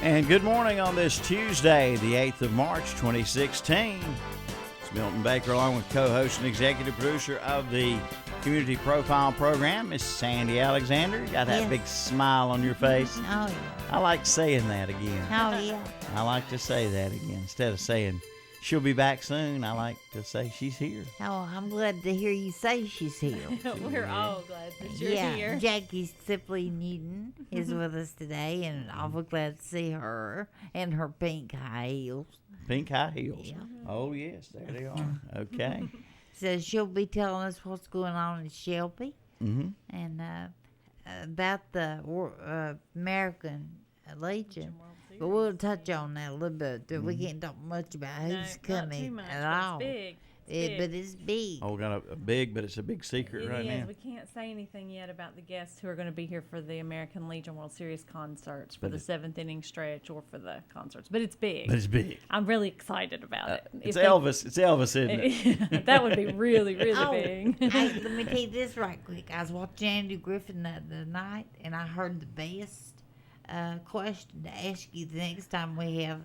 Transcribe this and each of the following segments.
And good morning on this Tuesday, the 8th of March, 2016. It's Milton Baker along with co-host and executive producer of the Community Profile Program, Miss Sandy Alexander. You got that big smile on your face. Oh, yeah. I like saying that again. Oh, yeah. I like to say that again. Instead of saying she'll be back soon, I like to say she's here. Oh, I'm glad to hear you say she's here. We're all glad that you're here. Jackie Sipley Newton is with us today, and I'm glad to see her and her pink high heels. Pink high heels. Yeah. Oh, yes, there they are. Okay. So she'll be telling us what's going on in Shelby and about the American Legion. But we'll touch on that a little bit. We can't talk much about who's coming at all. It's big. But it's big. Oh, got a big, but it's a big secret right now. We can't say anything yet about the guests who are going to be here for the American Legion World Series concerts for the seventh inning stretch or for the concerts. But it's big. I'm really excited about it. It's Elvis, isn't it? That would be really, really big. Hey, let me tell you this right quick. I was watching Andy Griffin the other night, and I heard the best question to ask you the next time we have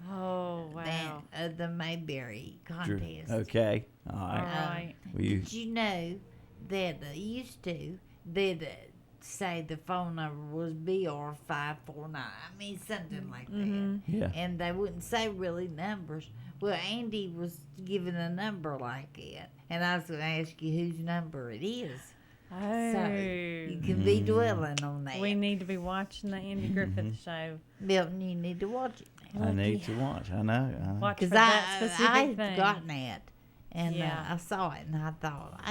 the Mayberry contest. Okay. All right. Did you know that they'd say the phone number was BR549? I mean, something like that. Yeah. And they wouldn't say really numbers. Well, Andy was given a number like that, and I was going to ask you whose number it is. Oh. So you can be dwelling on that. We need to be watching the Andy Griffith show. Milton, you need to watch it. I need to watch. I know. Watch for Because that specific I had thing. forgotten that. And I saw it, and I thought,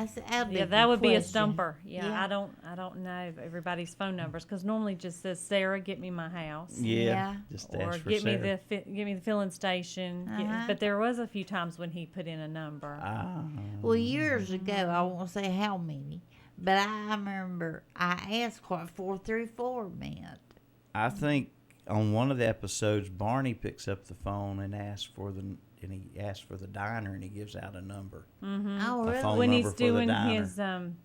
that would be a question. stumper. Yeah, I don't know everybody's phone numbers because normally it just says Sarah, get me my house. Yeah. Just or ask for get Sarah. get me the filling station. But there was a few times when he put in a number. Well, years ago, I won't say how many, but I remember I asked what 434 meant. I think on one of the episodes, Barney picks up the phone and asks for the diner, and he gives out a number. Mm-hmm. Oh, really? Phone When number he's doing for the his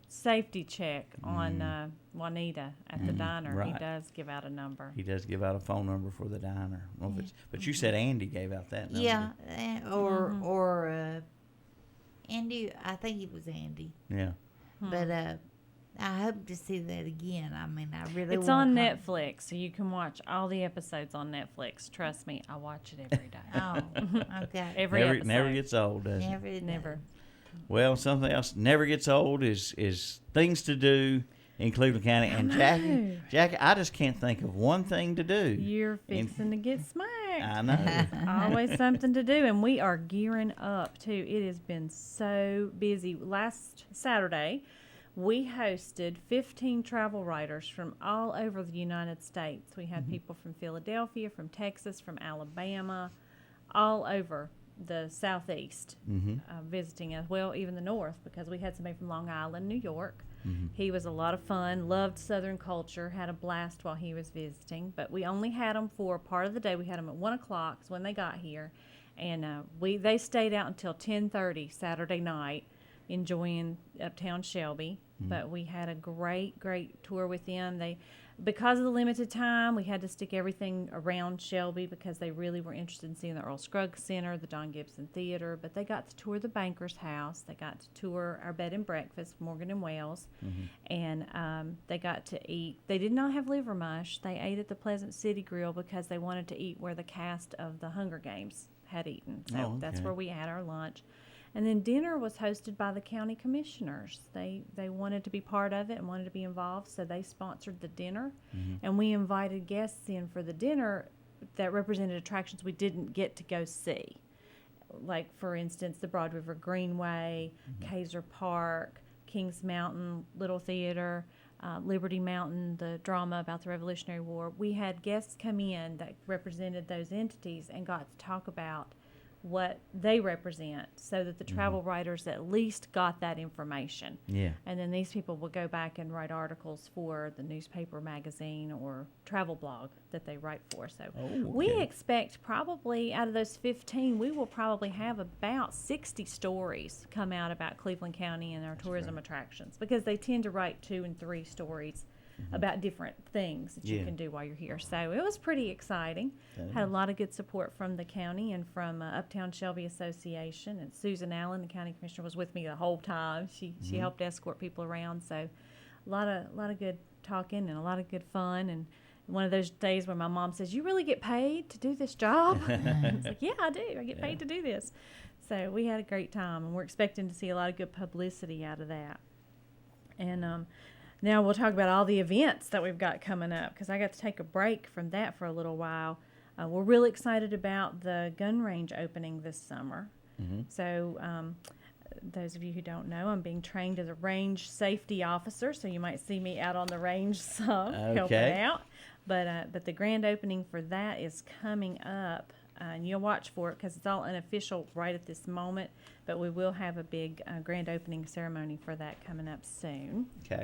safety check on Juanita at the diner, Right. he does give out a number. He does give out a phone number for the diner. Well, but you said Andy gave out that number. Yeah, or Andy. I think it was Andy. Yeah. But I hope to see that again. I mean, I really. It's on Netflix, so you can watch all the episodes on Netflix. Trust me, I watch it every day. Oh, okay. Every episode. Never gets old, does it? Never. Well, something else never gets old is things to do in Cleveland County. And Jackie, I just can't think of one thing to do. You're fixing to get smacked. I know. Always something to do, and we are gearing up too. It has been so busy. Last Saturday, we hosted 15 travel writers from all over the United States. We had people from Philadelphia, from Texas, from Alabama, all over the Southeast visiting us. Well, even the North, because we had somebody from Long Island, New York. He was a lot of fun, loved Southern culture, had a blast while he was visiting. But we only had them for part of the day. We had them at 1 o'clock when they got here. And they stayed out until 10:30 Saturday night, enjoying Uptown Shelby. But we had a great tour with them. Because of the limited time, we had to stick everything around Shelby because they really were interested in seeing the Earl Scruggs Center, the Don Gibson Theater. But they got to tour the Banker's House. They got to tour our bed and breakfast, Morgan and Wales. And they got to eat. They did not have liver mush. They ate at the Pleasant City Grill because they wanted to eat where the cast of the Hunger Games had eaten. So that's where we had our lunch. And then dinner was hosted by the county commissioners. They wanted to be part of it and wanted to be involved, so they sponsored the dinner. And we invited guests in for the dinner that represented attractions we didn't get to go see. Like, for instance, the Broad River Greenway, Kaiser Park, Kings Mountain Little Theater, Liberty Mountain, the drama about the Revolutionary War. We had guests come in that represented those entities and got to talk about what they represent so that the travel writers at least got that information. Yeah. And then these people will go back and write articles for the newspaper, magazine, or travel blog that they write for. So we expect probably out of those 15, we will probably have about 60 stories come out about Cleveland County and our tourism attractions because they tend to write 2 and 3 stories about different things that you can do while you're here. So it was pretty exciting. Had a lot of good support from the county and from Uptown Shelby Association. And Susan Allen, the county commissioner, was with me the whole time. She helped escort people around. So a lot of good talking and a lot of good fun. And one of those days where my mom says, "You really get paid to do this job?" I was like, "Yeah, I do. I get paid to do this." So we had a great time, and we're expecting to see a lot of good publicity out of that. And now we'll talk about all the events that we've got coming up, because I got to take a break from that for a little while. We're really excited about the gun range opening this summer. So those of you who don't know, I'm being trained as a range safety officer, so you might see me out on the range some helping out. But the grand opening for that is coming up. And you'll watch for it because it's all unofficial right at this moment. But we will have a big grand opening ceremony for that coming up soon. Okay.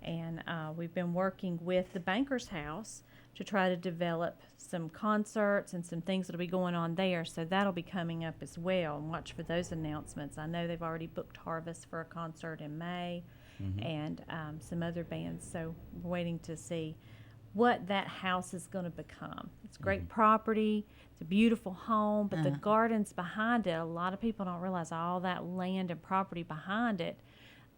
And we've been working with the Banker's House to try to develop some concerts and some things that'll be going on there. So that'll be coming up as well. And watch for those announcements. I know they've already booked Harvest for a concert in May and some other bands. So we're waiting to see what that house is going to become. It's great property. It's a beautiful home, but the gardens behind it, a lot of people don't realize all that land and property behind it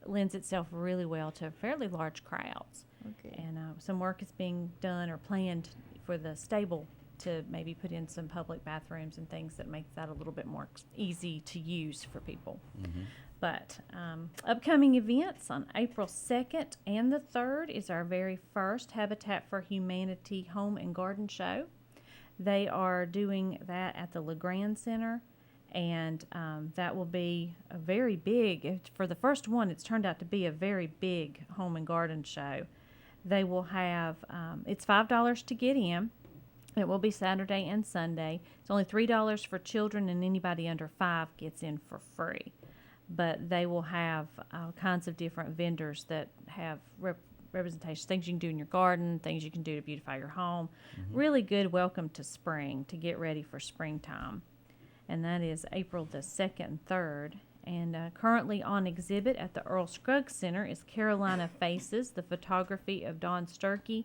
lends itself really well to fairly large crowds. Okay. And some work is being done or planned for the stable to maybe put in some public bathrooms and things that make that a little bit more easy to use for people. But upcoming events on April 2nd and the 3rd is our very first Habitat for Humanity Home and Garden Show. They are doing that at the LeGrand Center, and that will be a very big, for the first one, it's turned out to be a very big home and garden show. They will have, it's $5 to get in. It will be Saturday and Sunday. It's only $3 for children, and anybody under 5 gets in for free. But they will have all kinds of different vendors that have representation, things you can do in your garden, things you can do to beautify your home. Really good welcome to spring, to get ready for springtime. And that is April the 2nd and 3rd. And currently on exhibit at the Earl Scruggs Center is Carolina Faces, the photography of Don Sturkey.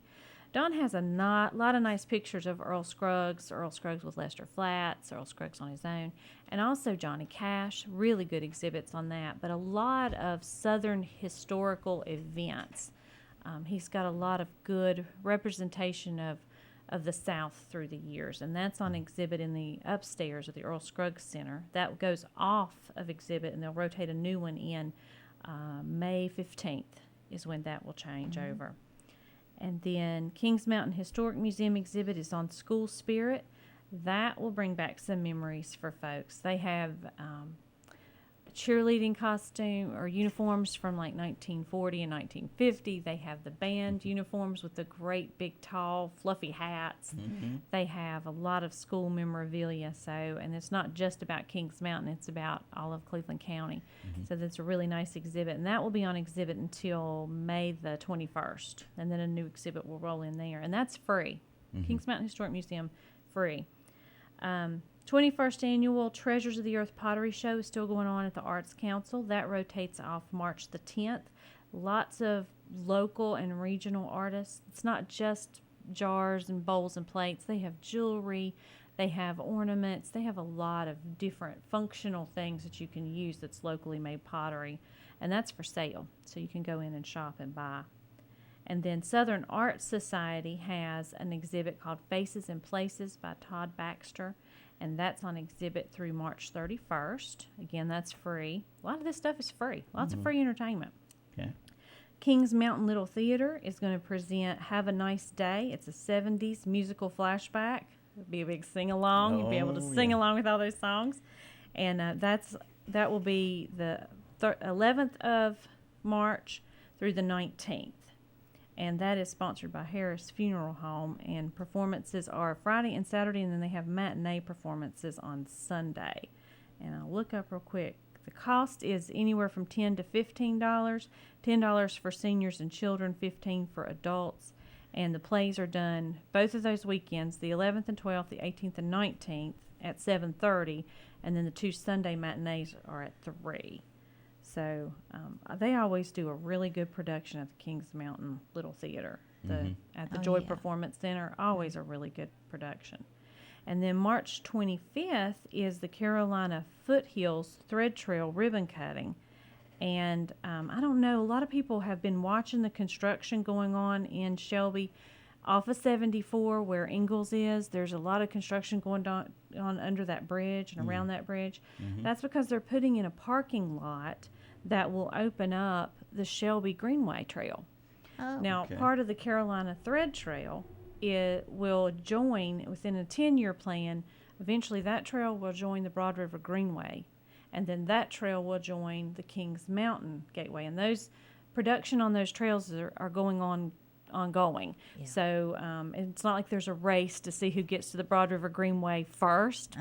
Don has a lot of nice pictures of Earl Scruggs with Lester Flats, Earl Scruggs on his own, and also Johnny Cash. Really good exhibits on that, but a lot of Southern historical events. He's got a lot of good representation of the South through the years, and that's on exhibit in the upstairs of the Earl Scruggs Center. That goes off of exhibit, and they'll rotate a new one in May 15th is when that will change over. And then Kings Mountain Historic Museum exhibit is on school spirit. That will bring back some memories for folks. They have cheerleading costume or uniforms from like 1940 and 1950. They have the band uniforms with the great big tall fluffy hats. They have a lot of school memorabilia. So, and it's not just about Kings Mountain, it's about all of Cleveland County. So that's a really nice exhibit, and that will be on exhibit until May the 21st, and then a new exhibit will roll in there, and that's free. Kings Mountain Historic Museum, free. 21st Annual Treasures of the Earth Pottery Show is still going on at the Arts Council. That rotates off March the 10th. Lots of local and regional artists. It's not just jars and bowls and plates. They have jewelry. They have ornaments. They have a lot of different functional things that you can use that's locally made pottery. And that's for sale, so you can go in and shop and buy. And then Southern Art Society has an exhibit called Faces and Places by Todd Baxter. And that's on exhibit through March 31st. Again, that's free. A lot of this stuff is free. Lots of free entertainment. Okay. Kings Mountain Little Theater is going to present Have a Nice Day. It's a 70s musical flashback. It'll be a big sing-along. You'll be able to sing along with all those songs. And that will be the 11th of March through the 19th. And that is sponsored by Harris Funeral Home. And performances are Friday and Saturday, and then they have matinee performances on Sunday. And I'll look up real quick. The cost is anywhere from $10 to $15. $10 for seniors and children, $15 for adults. And the plays are done both of those weekends, the 11th and 12th, the 18th and 19th at 7:30. And then the 2 Sunday matinees are at 3. So they always do a really good production at the Kings Mountain Little Theater. at the Oh, Joy yeah. Performance Center. Always a really good production. And then March 25th is the Carolina Foothills Thread Trail ribbon cutting. And I don't know, a lot of people have been watching the construction going on in Shelby off of 74 where Ingalls is. There's a lot of construction going on under that bridge and around that bridge. That's because they're putting in a parking lot that will open up the Shelby Greenway Trail. Oh. Now, Okay. part of the Carolina Thread Trail, it will join within a 10-year plan. Eventually, that trail will join the Broad River Greenway, and then that trail will join the Kings Mountain Gateway. And those production on those trails are going on ongoing. Yeah. So it's not like there's a race to see who gets to the Broad River Greenway first,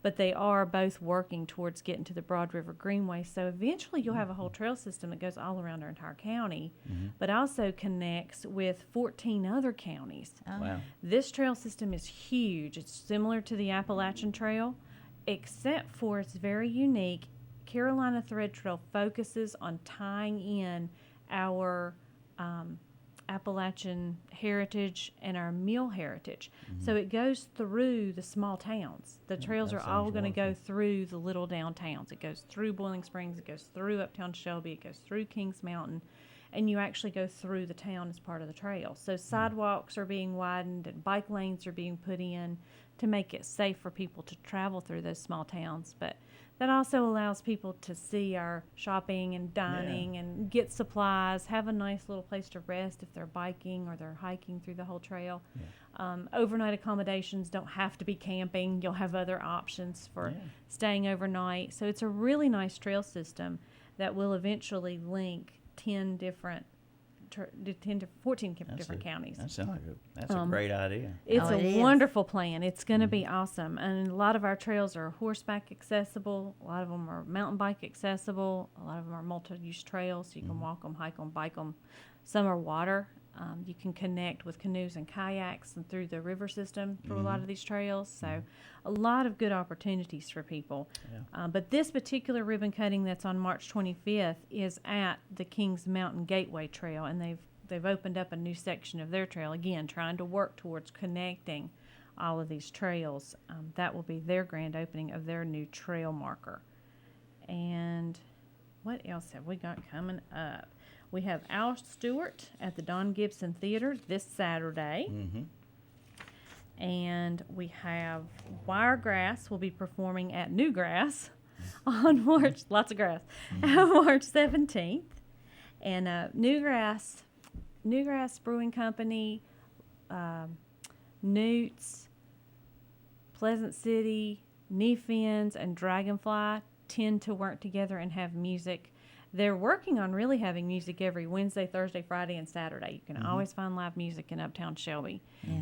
but they are both working towards getting to the Broad River Greenway. So eventually you'll have a whole trail system that goes all around our entire county, but also connects with 14 other counties. Wow. This trail system is huge. It's similar to the Appalachian Trail, except for it's very unique. Carolina Thread Trail focuses on tying in our Appalachian heritage and our meal heritage. So it goes through the small towns. The trails that are all sounds going to go wonderful. through the little downtowns. It goes through Boiling Springs, it goes through Uptown Shelby, it goes through Kings Mountain, and you actually go through the town as part of the trail. So sidewalks are being widened and bike lanes are being put in to make it safe for people to travel through those small towns. But that also allows people to see our shopping and dining and get supplies, have a nice little place to rest if they're biking or they're hiking through the whole trail. Overnight accommodations don't have to be camping. You'll have other options for staying overnight. So it's a really nice trail system that will eventually link 10 different 14 different counties. That sounds like that's a great idea. It's Oh, it a is. wonderful plan. It's going to be awesome. And a lot of our trails are horseback accessible. A lot of them are mountain bike accessible. A lot of them are multi-use trails. So you can walk them, hike them, bike them. Some are water. You can connect with canoes and kayaks and through the river system through a lot of these trails. So a lot of good opportunities for people. But this particular ribbon cutting that's on March 25th is at the Kings Mountain Gateway Trail, and they've opened up a new section of their trail, again, trying to work towards connecting all of these trails. That will be their grand opening of their new trail marker. And what else have we got coming up? We have Al Stewart at the Don Gibson Theater this Saturday. And we have Wiregrass will be performing at Newgrass on March, lots of grass, on March 17th. And Newgrass Brewing Company, Newts, Pleasant City, Neefins, and Dragonfly tend to work together and have music. They're working on really having music every Wednesday, Thursday, Friday, and Saturday. You can always find live music in Uptown Shelby.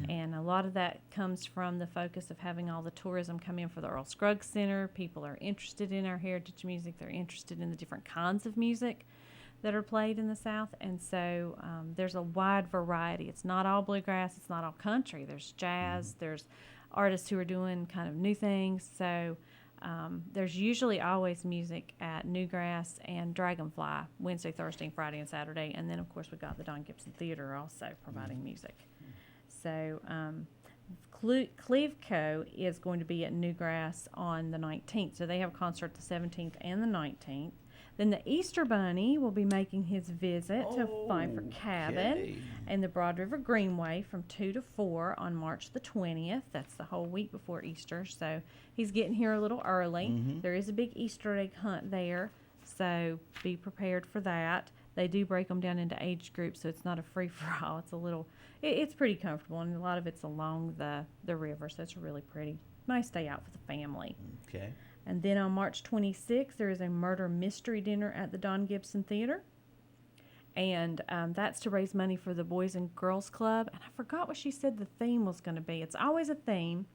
And a lot of that comes from the focus of having all the tourism come in for the Earl Scruggs Center. People are interested in our heritage music. They're interested in the different kinds of music that are played in the South. And so there's a wide variety. It's not all bluegrass. It's not all country. There's jazz. There's artists who are doing kind of new things. So there's usually always music at Newgrass and Dragonfly Wednesday, Thursday, Friday, and Saturday. And then, of course, we've got the Don Gibson Theater also providing music. So Cleveco is going to be at Newgrass on the 19th. So they have a concert the 17th and the 19th. Then the Easter Bunny will be making his visit to Pfeiffer Cabin and the Broad River Greenway from 2 to 4 on March the 20th. That's the whole week before Easter, so he's getting here a little early. There is a big Easter egg hunt there, so be prepared for that. They do break them down into age groups, so it's not a free-for-all. It's a little, it's pretty comfortable, and a lot of it's along the river, so it's a really pretty, nice day out for the family. Okay. And then on March 26th, there is a murder mystery dinner at the Don Gibson Theater. And that's to raise money for the Boys and Girls Club. And I forgot what she said the theme was going to be. It's always a theme,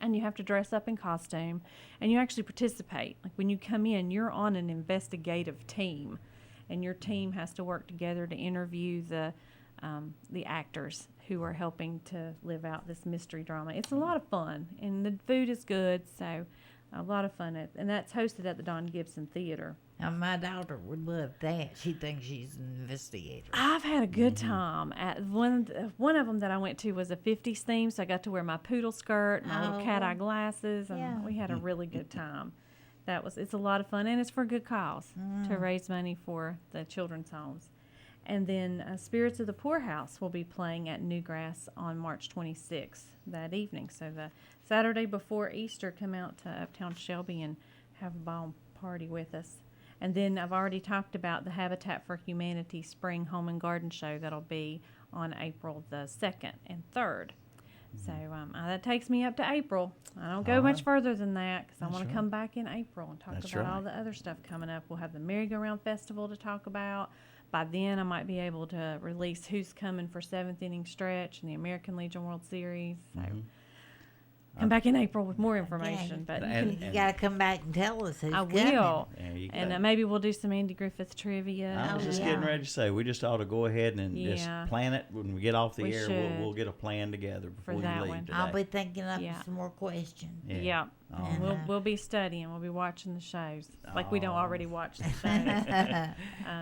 and you have to dress up in costume, and you actually participate. Like when you come in, you're on an investigative team, and your team has to work together to interview the actors who are helping to live out this mystery drama. It's a lot of fun, and the food is good, so a lot of fun. And that's hosted at the Don Gibson Theater. My daughter would love that. She thinks she's an investigator. I've had a good time. At one of them that I went to was a 50s theme, so I got to wear my poodle skirt, my little cat eye glasses, and Yeah. we had a really good time. It's a lot of fun, and it's for a good cause to raise money for the children's homes. And then Spirits of the Poorhouse will be playing at Newgrass on March 26th that evening. So the Saturday before Easter, come out to Uptown Shelby and have a ball party with us. And then I've already talked about the Habitat for Humanity Spring Home and Garden Show that'll be on April the 2nd and 3rd. So that takes me up to April. I don't go much further than that because I want to come back in April and talk about all the other stuff coming up. We'll have the Merry-Go-Round Festival to talk about. By then, I might be able to release who's coming for 7th inning stretch and the American Legion World Series. So come back in April with more information. But You got to come back and tell us who's I coming. will. There you go. And maybe we'll do some Andy Griffith trivia. I was just getting ready to say, we just ought to go ahead and just Yeah. plan it. When we get off the We air, should. we'll get a plan together before you that leave one. today. I'll be thinking up Yeah. some more questions. Yeah. All And right. we'll be studying. We'll be watching the shows. Like we don't already watch the shows.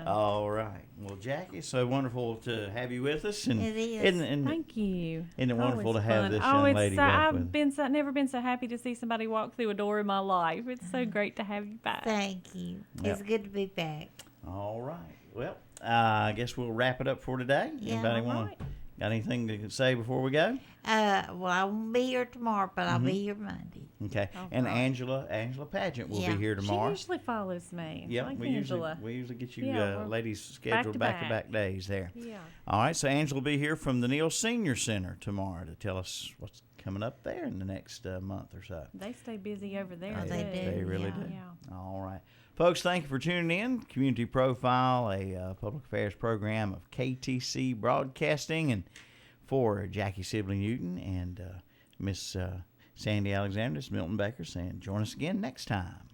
All right. Well, Jackie, so wonderful to have you with us. And It is. Thank you. Isn't it wonderful Always to have fun. this young lady walk I've with us? been never been so happy to see somebody walk through a door in my life. It's so great to have you back. Thank you. Yep. It's good to be back. All right. Well, I guess we'll wrap it up for today. Yeah. Anybody All want right. to got anything to say before we go? Well, I won't be here tomorrow, but I'll Mm-hmm. be here Monday. Okay. All And right. Angela Pageant will Yeah. be here She tomorrow. usually follows me. Yeah, Like we Angela. usually get you Yeah, we're ladies scheduled back-to-back. back-to-back days there. Yeah. All right, so Angela will be here from the Neal Senior Center tomorrow to tell us what's coming up there in the next month or so. They stay busy over there. Oh, they too. do. They really yeah. do. Yeah. All right. Folks, thank you for tuning in. Community Profile, a public affairs program of KTC Broadcasting. And for Jackie Sibley Newton and Miss Sandy Alexander, it's Milton Baker saying join us again next time.